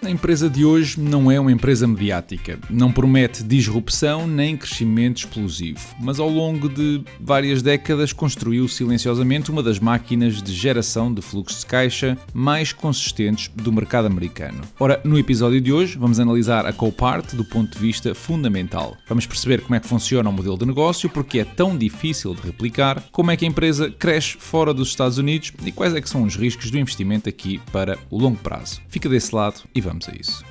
A empresa de hoje não é uma empresa mediática, não promete disrupção nem crescimento explosivo, mas ao longo de várias décadas construiu silenciosamente uma das máquinas de geração de fluxos de caixa mais consistentes do mercado americano. Ora, no episódio de hoje vamos analisar a Copart do ponto de vista fundamental. Vamos perceber como é que funciona o modelo de negócio, porque é tão difícil de replicar, como é que a empresa cresce fora dos Estados Unidos e quais é que são os riscos do investimento aqui para o longo prazo. Fica desse lado e vamos a isso.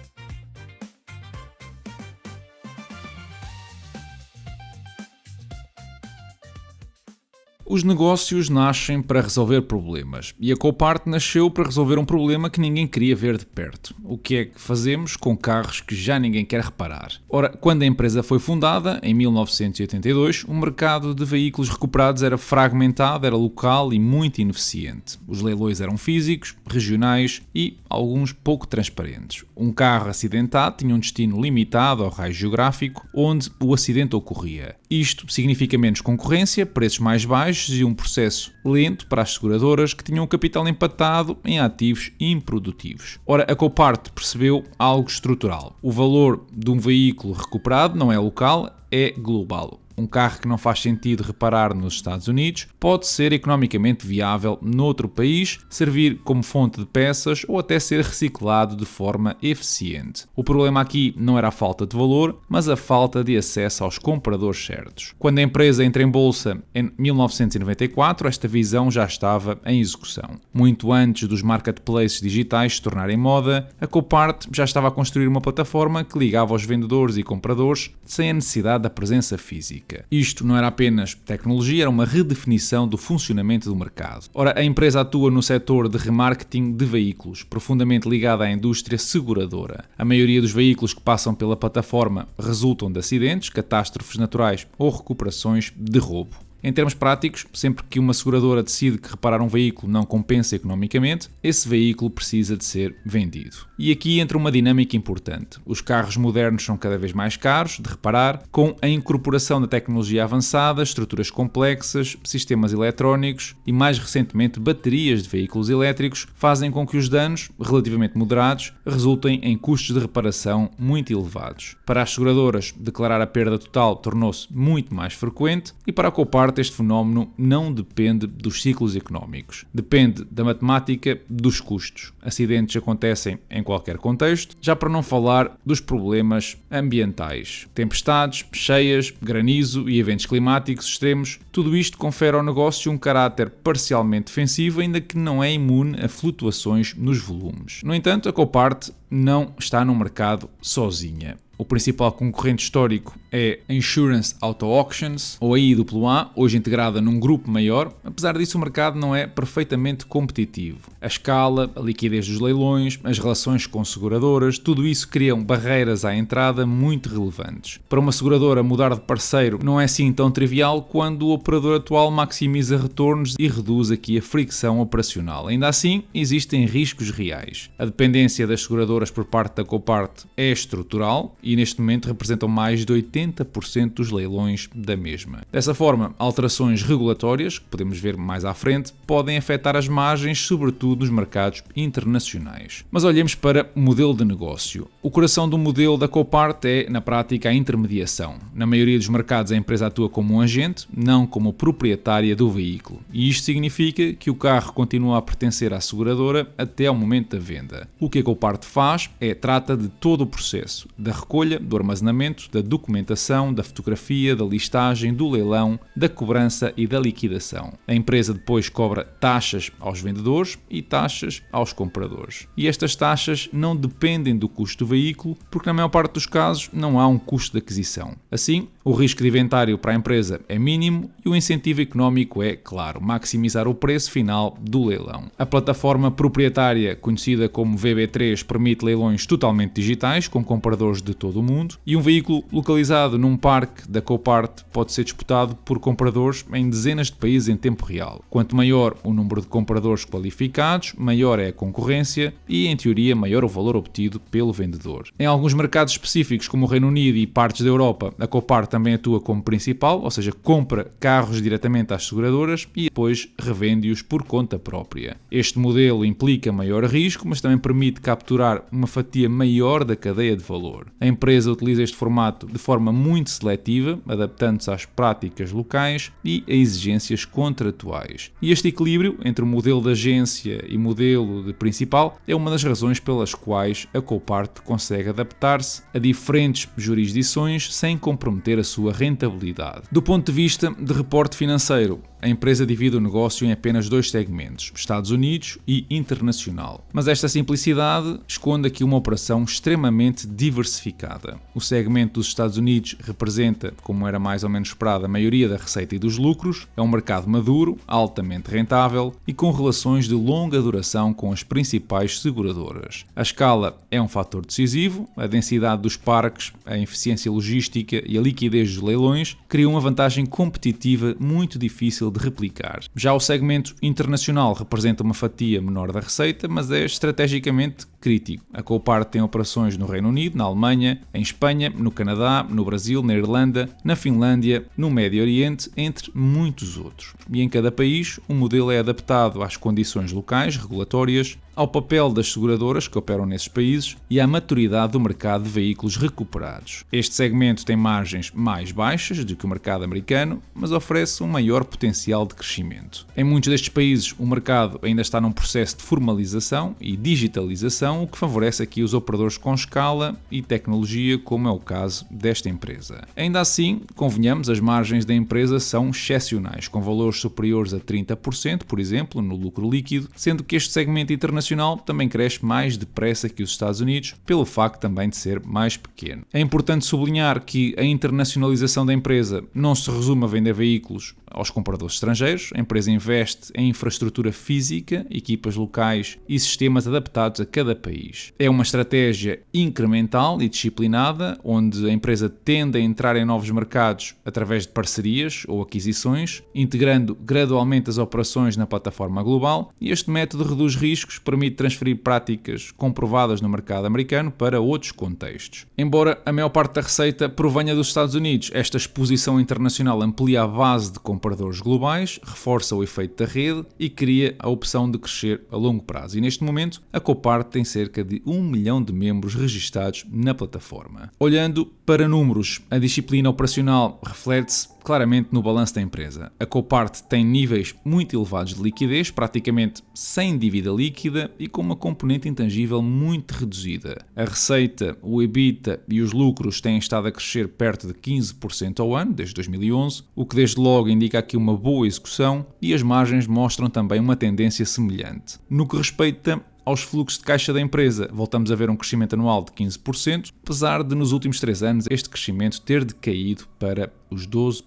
Os negócios nascem para resolver problemas e a Copart nasceu para resolver um problema que ninguém queria ver de perto. O que é que fazemos com carros que já ninguém quer reparar? Ora, quando a empresa foi fundada, em 1982, o mercado de veículos recuperados era fragmentado, era local e muito ineficiente. Os leilões eram físicos, regionais e alguns pouco transparentes. Um carro acidentado tinha um destino limitado ao raio geográfico onde o acidente ocorria. Isto significa menos concorrência, preços mais baixos e um processo lento para as seguradoras que tinham o capital empatado em ativos improdutivos. Ora, a Copart percebeu algo estrutural. O valor de um veículo recuperado não é local, é global. Um carro que não faz sentido reparar nos Estados Unidos pode ser economicamente viável noutro país, servir como fonte de peças ou até ser reciclado de forma eficiente. O problema aqui não era a falta de valor, mas a falta de acesso aos compradores certos. Quando a empresa entra em bolsa em 1994, esta visão já estava em execução. Muito antes dos marketplaces digitais se tornarem moda, a Copart já estava a construir uma plataforma que ligava os vendedores e compradores sem a necessidade da presença física. Isto não era apenas tecnologia, era uma redefinição do funcionamento do mercado. Ora, a empresa atua no setor de remarketing de veículos, profundamente ligada à indústria seguradora. A maioria dos veículos que passam pela plataforma resultam de acidentes, catástrofes naturais ou recuperações de roubo. Em termos práticos, sempre que uma seguradora decide que reparar um veículo não compensa economicamente, esse veículo precisa de ser vendido. E aqui entra uma dinâmica importante. Os carros modernos são cada vez mais caros de reparar, com a incorporação da tecnologia avançada, estruturas complexas, sistemas eletrónicos e, mais recentemente, baterias de veículos elétricos fazem com que os danos, relativamente moderados, resultem em custos de reparação muito elevados. Para as seguradoras, declarar a perda total tornou-se muito mais frequente e para a Copart este fenómeno não depende dos ciclos económicos. Depende da matemática dos custos. Acidentes acontecem em qualquer contexto, já para não falar dos problemas ambientais. Tempestades, cheias, granizo e eventos climáticos extremos, tudo isto confere ao negócio um caráter parcialmente defensivo, ainda que não é imune a flutuações nos volumes. No entanto, a Copart não está no mercado sozinha. O principal concorrente histórico é a Insurance Auto Auctions, ou a IAA, hoje integrada num grupo maior. Apesar disso, o mercado não é perfeitamente competitivo. A escala, a liquidez dos leilões, as relações com seguradoras, tudo isso criam barreiras à entrada muito relevantes. Para uma seguradora, mudar de parceiro não é assim tão trivial quando o operador atual maximiza retornos e reduz aqui a fricção operacional. Ainda assim, existem riscos reais. A dependência das seguradoras por parte da Copart é estrutural e neste momento representam mais de 80% dos leilões da mesma. Dessa forma, alterações regulatórias, que podemos ver mais à frente, podem afetar as margens, sobretudo nos mercados internacionais. Mas olhemos para o modelo de negócio. O coração do modelo da Copart é, na prática, a intermediação. Na maioria dos mercados, a empresa atua como um agente, não como proprietária do veículo. E isto significa que o carro continua a pertencer à seguradora até ao momento da venda. O que a Copart faz trata de todo o processo, da recolha, do armazenamento, da documentação, da fotografia, da listagem, do leilão, da cobrança e da liquidação. A empresa depois cobra taxas aos vendedores e taxas aos compradores. E estas taxas não dependem do custo do veículo, porque na maior parte dos casos não há um custo de aquisição. Assim, o risco de inventário para a empresa é mínimo e o incentivo económico é, claro, maximizar o preço final do leilão. A plataforma proprietária, conhecida como VB3, permite leilões totalmente digitais, com compradores de todo todo o mundo, e um veículo localizado num parque da Copart pode ser disputado por compradores em dezenas de países em tempo real. Quanto maior o número de compradores qualificados, maior é a concorrência e, em teoria, maior o valor obtido pelo vendedor. Em alguns mercados específicos, como o Reino Unido e partes da Europa, a Copart também atua como principal, ou seja, compra carros diretamente às seguradoras e depois revende-os por conta própria. Este modelo implica maior risco, mas também permite capturar uma fatia maior da cadeia de valor. A empresa utiliza este formato de forma muito seletiva, adaptando-se às práticas locais e a exigências contratuais. E este equilíbrio entre o modelo de agência e modelo de principal é uma das razões pelas quais a Copart consegue adaptar-se a diferentes jurisdições sem comprometer a sua rentabilidade. Do ponto de vista de reporte financeiro, a empresa divide o negócio em apenas dois segmentos, Estados Unidos e internacional. Mas esta simplicidade esconde aqui uma operação extremamente diversificada. O segmento dos Estados Unidos representa, como era mais ou menos esperado, a maioria da receita e dos lucros. É um mercado maduro, altamente rentável e com relações de longa duração com as principais seguradoras. A escala é um fator decisivo, a densidade dos parques, a eficiência logística e a liquidez dos leilões criam uma vantagem competitiva muito difícil de replicar. Já o segmento internacional representa uma fatia menor da receita, mas é estrategicamente crítico. A Copart tem operações no Reino Unido, na Alemanha, em Espanha, no Canadá, no Brasil, na Irlanda, na Finlândia, no Médio Oriente, entre muitos outros. E em cada país, o modelo é adaptado às condições locais, regulatórias, ao papel das seguradoras que operam nesses países e à maturidade do mercado de veículos recuperados. Este segmento tem margens mais baixas do que o mercado americano, mas oferece um maior potencial de crescimento. Em muitos destes países, o mercado ainda está num processo de formalização e digitalização, o que favorece aqui os operadores com escala e tecnologia, como é o caso desta empresa. Ainda assim, convenhamos, as margens da empresa são excepcionais, com valores superiores a 30%, por exemplo, no lucro líquido, sendo que este segmento internacional também cresce mais depressa que os Estados Unidos, pelo facto também de ser mais pequeno. É importante sublinhar que a internacionalização da empresa não se resume a vender veículos aos compradores estrangeiros. A empresa investe em infraestrutura física, equipas locais e sistemas adaptados a cada país. É uma estratégia incremental e disciplinada, onde a empresa tende a entrar em novos mercados através de parcerias ou aquisições, integrando gradualmente as operações na plataforma global, e este método reduz riscos, permite transferir práticas comprovadas no mercado americano para outros contextos. Embora a maior parte da receita provenha dos Estados Unidos, esta exposição internacional amplia a base de compradores globais, reforça o efeito da rede e cria a opção de crescer a longo prazo. E neste momento, a Copart tem cerca de 1 milhão de membros registados na plataforma. Olhando para números, a disciplina operacional reflete-se claramente no balanço da empresa. A Copart tem níveis muito elevados de liquidez, praticamente sem dívida líquida e com uma componente intangível muito reduzida. A receita, o EBITDA e os lucros têm estado a crescer perto de 15% ao ano, desde 2011, o que desde logo indica aqui uma boa execução, e as margens mostram também uma tendência semelhante. No que respeita aos fluxos de caixa da empresa, voltamos a ver um crescimento anual de 15%, apesar de nos últimos 3 anos este crescimento ter decaído para os 12%.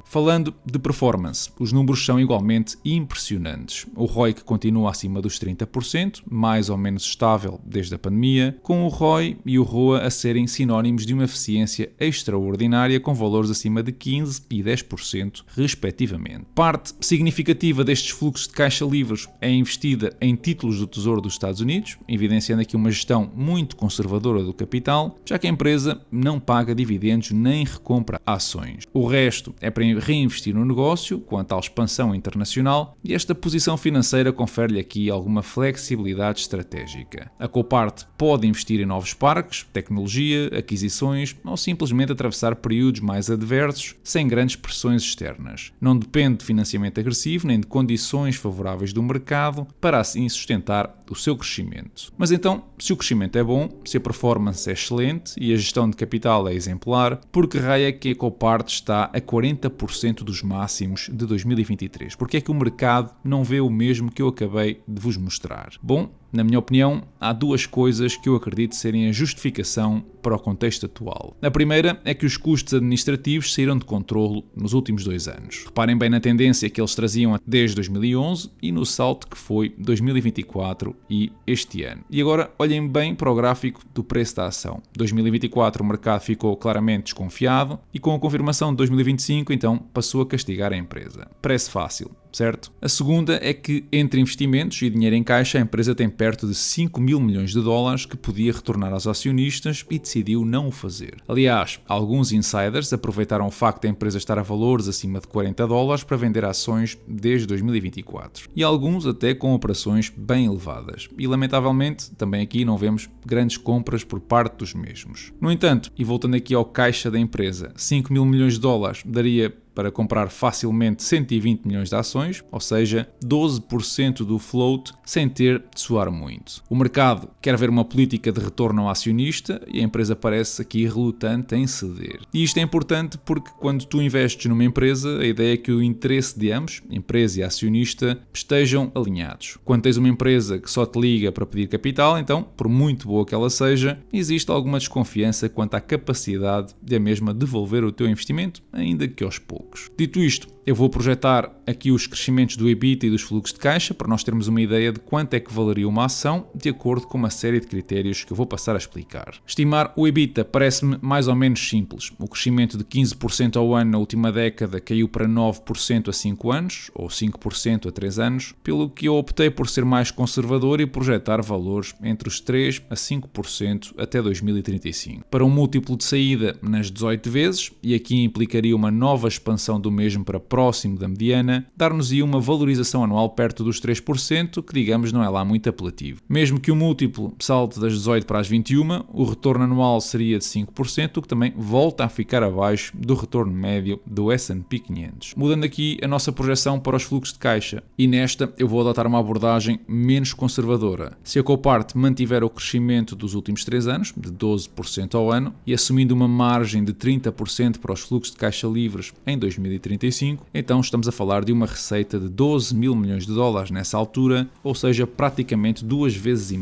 Falando de performance, os números são igualmente impressionantes. O ROIC continua acima dos 30%, mais ou menos estável desde a pandemia, com o ROI e o ROA a serem sinónimos de uma eficiência extraordinária com valores acima de 15% e 10%, respectivamente. Parte significativa destes fluxos de caixa livres é investida em títulos do Tesouro dos Estados Unidos, evidenciando aqui uma gestão muito conservadora do capital, já que a empresa não paga dividendos nem recompra ações. O resto é para reinvestir no negócio, com a tal expansão internacional, e esta posição financeira confere-lhe aqui alguma flexibilidade estratégica. A Copart pode investir em novos parques, tecnologia, aquisições ou simplesmente atravessar períodos mais adversos sem grandes pressões externas. Não depende de financiamento agressivo nem de condições favoráveis do mercado para assim sustentar o seu crescimento. Mas então, se o crescimento é bom, se a performance é excelente e a gestão de capital é exemplar, por que raio é que a Copart está a 40% dos máximos de 2023? Porque é que o mercado não vê o mesmo que eu acabei de vos mostrar? Bom, Na minha opinião, há duas coisas que eu acredito serem a justificação para o contexto atual. A primeira é que os custos administrativos saíram de controlo nos últimos 2 anos. Reparem bem na tendência que eles traziam desde 2011 e no salto que foi 2024 e este ano. E agora olhem bem para o gráfico do preço da ação. 2024 o mercado ficou claramente desconfiado e com a confirmação de 2025 então passou a castigar a empresa. Parece fácil, certo? A segunda é que entre investimentos e dinheiro em caixa a empresa tem perto de 5 mil milhões de dólares que podia retornar aos acionistas e decidiu não o fazer. Aliás, alguns insiders aproveitaram o facto da empresa estar a valores acima de 40 dólares para vender ações desde 2024. E alguns até com operações bem elevadas. E lamentavelmente também aqui não vemos grandes compras por parte dos mesmos. No entanto, e voltando aqui ao caixa da empresa, 5 mil milhões de dólares daria para comprar facilmente 120 milhões de ações, ou seja, 12% do float, sem ter de suar muito. O mercado quer ver uma política de retorno ao acionista e a empresa parece aqui relutante em ceder. E isto é importante porque quando tu investes numa empresa, a ideia é que o interesse de ambos, empresa e acionista, estejam alinhados. Quando tens uma empresa que só te liga para pedir capital, então, por muito boa que ela seja, existe alguma desconfiança quanto à capacidade de a mesma devolver o teu investimento, ainda que aos poucos. Dito isto, eu vou projetar aqui os crescimentos do EBITDA e dos fluxos de caixa para nós termos uma ideia de quanto é que valeria uma ação de acordo com uma série de critérios que eu vou passar a explicar. Estimar o EBITDA parece-me mais ou menos simples. O crescimento de 15% ao ano na última década caiu para 9% a 5 anos, ou 5% a 3 anos, pelo que eu optei por ser mais conservador e projetar valores entre os 3% a 5% até 2035. Para um múltiplo de saída nas 18 vezes, e aqui implicaria uma nova expansão do mesmo para próximo da mediana, dar-nos-ia uma valorização anual perto dos 3%, que digamos não é lá muito apelativo. Mesmo que o múltiplo salte das 18 para as 21, o retorno anual seria de 5%, o que também volta a ficar abaixo do retorno médio do S&P 500. Mudando aqui a nossa projeção para os fluxos de caixa, e nesta eu vou adotar uma abordagem menos conservadora. Se a Copart mantiver o crescimento dos últimos 3 anos, de 12% ao ano, e assumindo uma margem de 30% para os fluxos de caixa livres em 2035, então estamos a falar de uma receita de 12 mil milhões de dólares nessa altura, ou seja, praticamente 2,5 vezes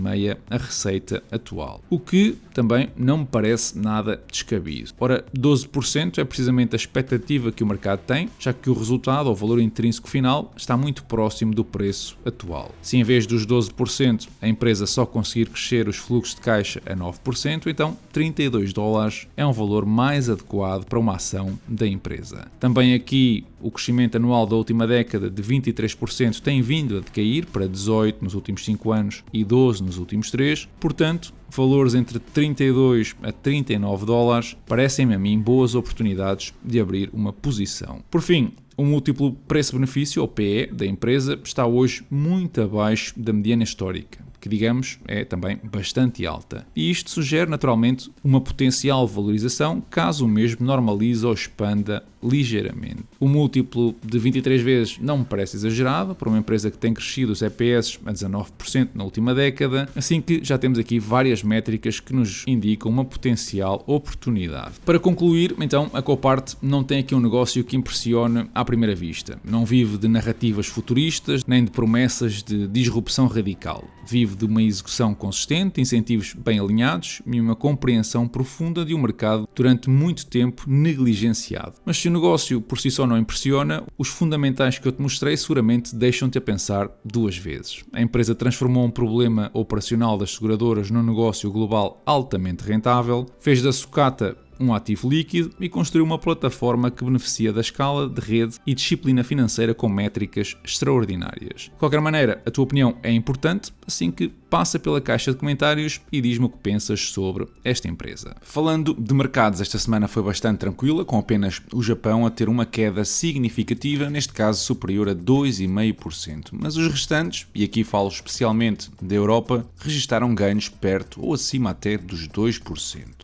a receita atual. O que também não me parece nada descabido. Ora, 12% é precisamente a expectativa que o mercado tem, já que o resultado, ou valor intrínseco final, está muito próximo do preço atual. Se em vez dos 12% a empresa só conseguir crescer os fluxos de caixa a 9%, então 32 dólares é um valor mais adequado para uma ação da empresa. Também aqui o crescimento anual da última década de 23% tem vindo a decair para 18% nos últimos 5 anos e 12% nos últimos 3, portanto, valores entre 32 a 39 dólares parecem-me a mim boas oportunidades de abrir uma posição. Por fim, o múltiplo preço-benefício, ou PE, da empresa está hoje muito abaixo da mediana histórica, que digamos é também bastante alta. E isto sugere naturalmente uma potencial valorização caso o mesmo normalize ou expanda ligeiramente. O múltiplo de 23 vezes não me parece exagerado para uma empresa que tem crescido os EPS a 19% na última década, assim que já temos aqui várias métricas que nos indicam uma potencial oportunidade. Para concluir, então, a Copart não tem aqui um negócio que impressione à primeira vista. Não vive de narrativas futuristas, nem de promessas de disrupção radical. Vive de uma execução consistente, incentivos bem alinhados e uma compreensão profunda de um mercado durante muito tempo negligenciado. Mas se o negócio por si só não impressiona, os fundamentais que eu te mostrei seguramente deixam-te a pensar 2 vezes. A empresa transformou um problema operacional das seguradoras num negócio global altamente rentável, fez da sucata um ativo líquido e construiu uma plataforma que beneficia da escala, de rede e disciplina financeira com métricas extraordinárias. De qualquer maneira, a tua opinião é importante, assim que passa pela caixa de comentários e diz-me o que pensas sobre esta empresa. Falando de mercados, esta semana foi bastante tranquila, com apenas o Japão a ter uma queda significativa, neste caso superior a 2,5%. Mas os restantes, e aqui falo especialmente da Europa, registaram ganhos perto ou acima até dos 2%.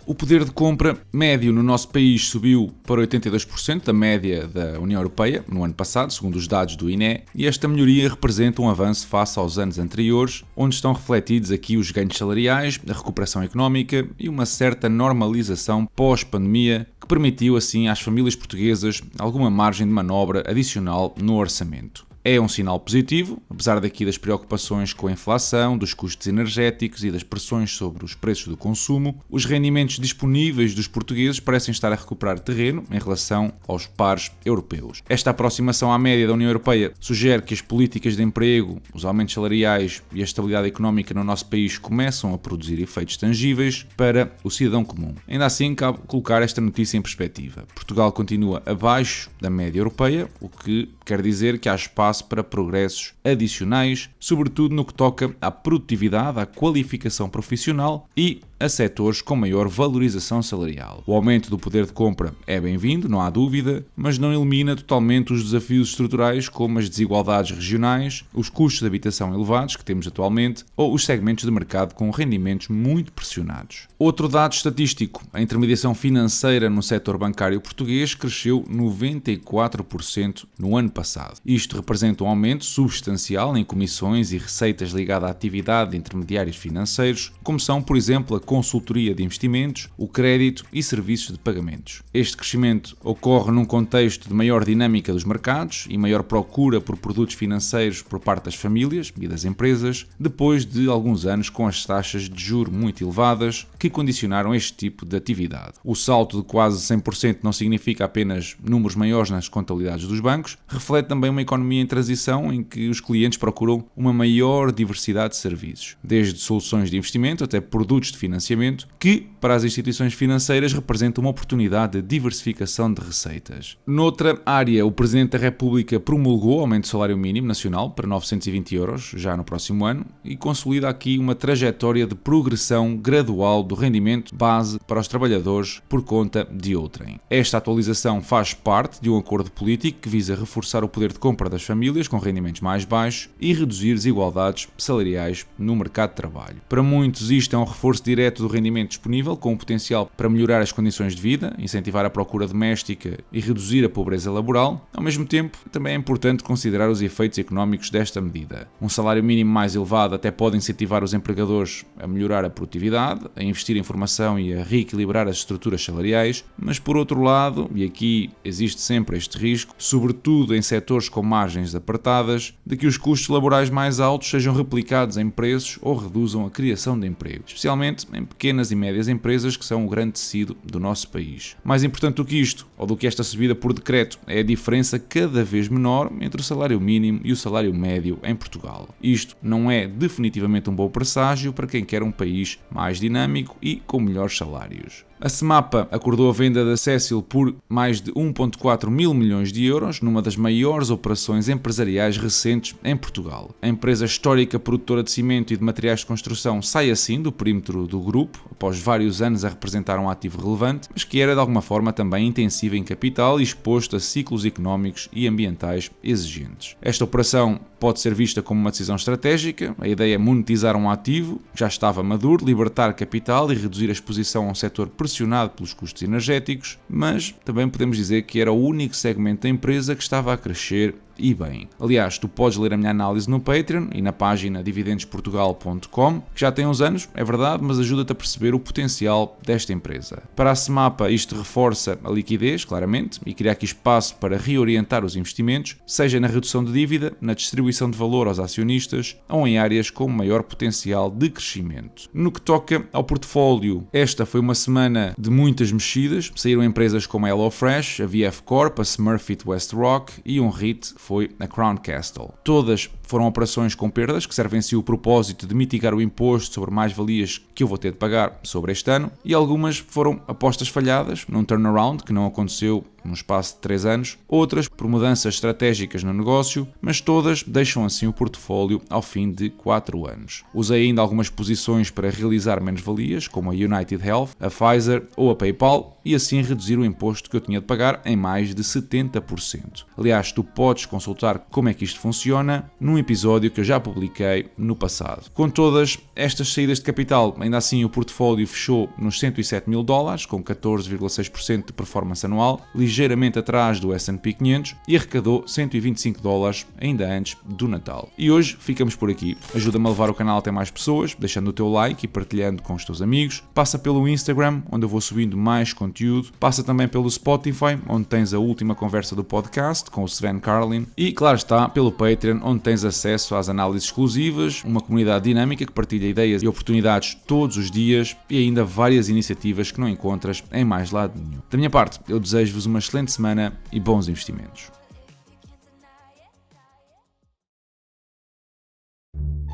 O poder de compra médio no nosso país subiu para 82% da média da União Europeia no ano passado, segundo os dados do INE, e esta melhoria representa um avanço face aos anos anteriores, onde estão refletidos aqui os ganhos salariais, a recuperação económica e uma certa normalização pós-pandemia que permitiu assim às famílias portuguesas alguma margem de manobra adicional no orçamento. É um sinal positivo, apesar daqui das preocupações com a inflação, dos custos energéticos e das pressões sobre os preços do consumo, os rendimentos disponíveis dos portugueses parecem estar a recuperar terreno em relação aos pares europeus. Esta aproximação à média da União Europeia sugere que as políticas de emprego, os aumentos salariais e a estabilidade económica no nosso país começam a produzir efeitos tangíveis para o cidadão comum. Ainda assim, cabe colocar esta notícia em perspectiva. Portugal continua abaixo da média europeia, o que quer dizer que há espaço para progressos adicionais, sobretudo no que toca à produtividade, à qualificação profissional e a setores com maior valorização salarial. O aumento do poder de compra é bem-vindo, não há dúvida, mas não elimina totalmente os desafios estruturais como as desigualdades regionais, os custos de habitação elevados que temos atualmente ou os segmentos de mercado com rendimentos muito pressionados. Outro dado estatístico, a intermediação financeira no setor bancário português cresceu 94% no ano passado. Isto representa um aumento substancial em comissões e receitas ligadas à atividade de intermediários financeiros, como são, por exemplo, a consultoria de investimentos, o crédito e serviços de pagamentos. Este crescimento ocorre num contexto de maior dinâmica dos mercados e maior procura por produtos financeiros por parte das famílias e das empresas, depois de alguns anos com as taxas de juros muito elevadas que condicionaram este tipo de atividade. O salto de quase 100% não significa apenas números maiores nas contabilidades dos bancos, reflete também uma economia em transição em que os clientes procuram uma maior diversidade de serviços, desde soluções de investimento até produtos de financiamento, que, para as instituições financeiras, representa uma oportunidade de diversificação de receitas. Noutra área, o Presidente da República promulgou o aumento do salário mínimo nacional para 920 euros já no próximo ano e consolida aqui uma trajetória de progressão gradual do rendimento base para os trabalhadores por conta de outrem. Esta atualização faz parte de um acordo político que visa reforçar o poder de compra das famílias com rendimentos mais baixos e reduzir desigualdades salariais no mercado de trabalho. Para muitos, isto é um reforço direto do rendimento disponível, com o potencial para melhorar as condições de vida, incentivar a procura doméstica e reduzir a pobreza laboral. Ao mesmo tempo, também é importante considerar os efeitos económicos desta medida. Um salário mínimo mais elevado até pode incentivar os empregadores a melhorar a produtividade, a investir em formação e a reequilibrar as estruturas salariais, mas por outro lado, e aqui existe sempre este risco, sobretudo em setores com margens apertadas, de que os custos laborais mais altos sejam replicados em preços ou reduzam a criação de emprego, especialmente em pequenas e médias empresas que são o grande tecido do nosso país. Mais importante do que isto, ou do que esta subida por decreto, é a diferença cada vez menor entre o salário mínimo e o salário médio em Portugal. Isto não é definitivamente um bom presságio para quem quer um país mais dinâmico e com melhores salários. A Semapa acordou a venda da Cecil por mais de 1,4 mil milhões de euros, numa das maiores operações empresariais recentes em Portugal. A empresa histórica produtora de cimento e de materiais de construção sai assim do perímetro do grupo, após vários anos a representar um ativo relevante, mas que era de alguma forma também intensivo em capital e exposto a ciclos económicos e ambientais exigentes. Esta operação pode ser vista como uma decisão estratégica. A ideia é monetizar um ativo que já estava maduro, libertar capital e reduzir a exposição a um setor pressionado pelos custos energéticos, mas também podemos dizer que era o único segmento da empresa que estava a crescer e bem. Aliás, tu podes ler a minha análise no Patreon e na página dividendosportugal.com, que já tem uns anos, é verdade, mas ajuda-te a perceber o potencial desta empresa. Para a Semapa, isto reforça a liquidez, claramente, e cria aqui espaço para reorientar os investimentos, seja na redução de dívida, na distribuição de valor aos acionistas ou em áreas com maior potencial de crescimento. No que toca ao portfólio, esta foi uma semana de muitas mexidas. Saíram empresas como a HelloFresh, a VF Corp, a Smurfit Westrock e um REIT foi a Crown Castle. Todas foram operações com perdas que servem em si o propósito de mitigar o imposto sobre mais-valias que eu vou ter de pagar sobre este ano, e algumas foram apostas falhadas num turnaround que não aconteceu num espaço de 3 anos, outras por mudanças estratégicas no negócio, mas todas deixam assim o portfólio ao fim de 4 anos. Usei ainda algumas posições para realizar menos-valias, como a United Health, a Pfizer ou a PayPal, e assim reduzir o imposto que eu tinha de pagar em mais de 70%. Aliás, tu podes consultar como é que isto funciona no episódio que eu já publiquei no passado. Com todas estas saídas de capital, ainda assim o portfólio fechou nos 107 mil dólares, com 14,6% de performance anual, ligeiramente atrás do S&P 500 e arrecadou 125 dólares ainda antes do Natal. E hoje ficamos por aqui. Ajuda-me a levar o canal até mais pessoas, deixando o teu like e partilhando com os teus amigos. Passa pelo Instagram, onde eu vou subindo mais conteúdo. Passa também pelo Spotify, onde tens a última conversa do podcast com o Sven Carlin. E, claro está, pelo Patreon, onde tens acesso às análises exclusivas, uma comunidade dinâmica que partilha ideias e oportunidades todos os dias e ainda várias iniciativas que não encontras em mais lado nenhum. Da minha parte, eu desejo-vos uma excelente semana e bons investimentos.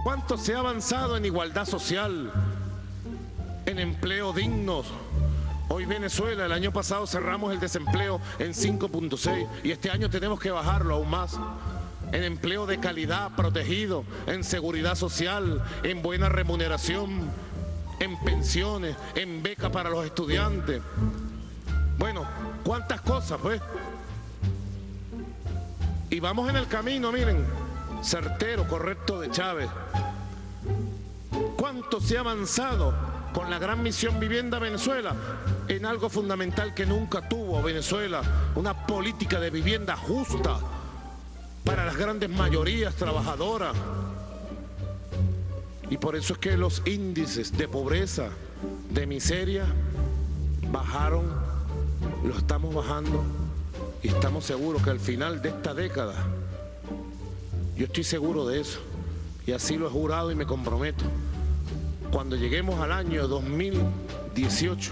¿Cuánto se ha avanzado en igualdad social, en empleo dignos? Hoy Venezuela, el año pasado cerramos el desempleo en 5.6 y este año tenemos que bajarlo aún más. En empleo de calidad, protegido, en seguridad social, en buena remuneración, en pensiones, en beca para los estudiantes. Bueno, ¿cuántas cosas, pues? Y vamos en el camino, miren, certero, correcto de Chávez. ¿Cuánto se ha avanzado con la gran misión Vivienda Venezuela en algo fundamental que nunca tuvo Venezuela? Una política de vivienda justa para las grandes mayorías trabajadoras. Y por eso es que los índices de pobreza, de miseria, bajaron, lo estamos bajando y estamos seguros que al final de esta década, yo estoy seguro de eso, y así lo he jurado y me comprometo, cuando lleguemos al año 2018,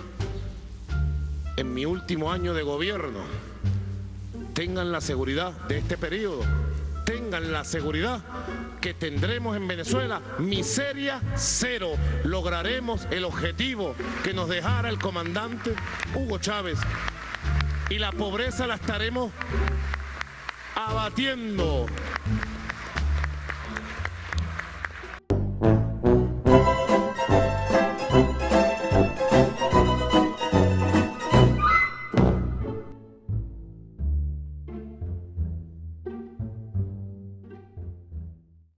en mi último año de gobierno, tengan la seguridad de este periodo, tengan la seguridad que tendremos en Venezuela miseria cero. Lograremos el objetivo que nos dejara el comandante Hugo Chávez y la pobreza la estaremos abatiendo.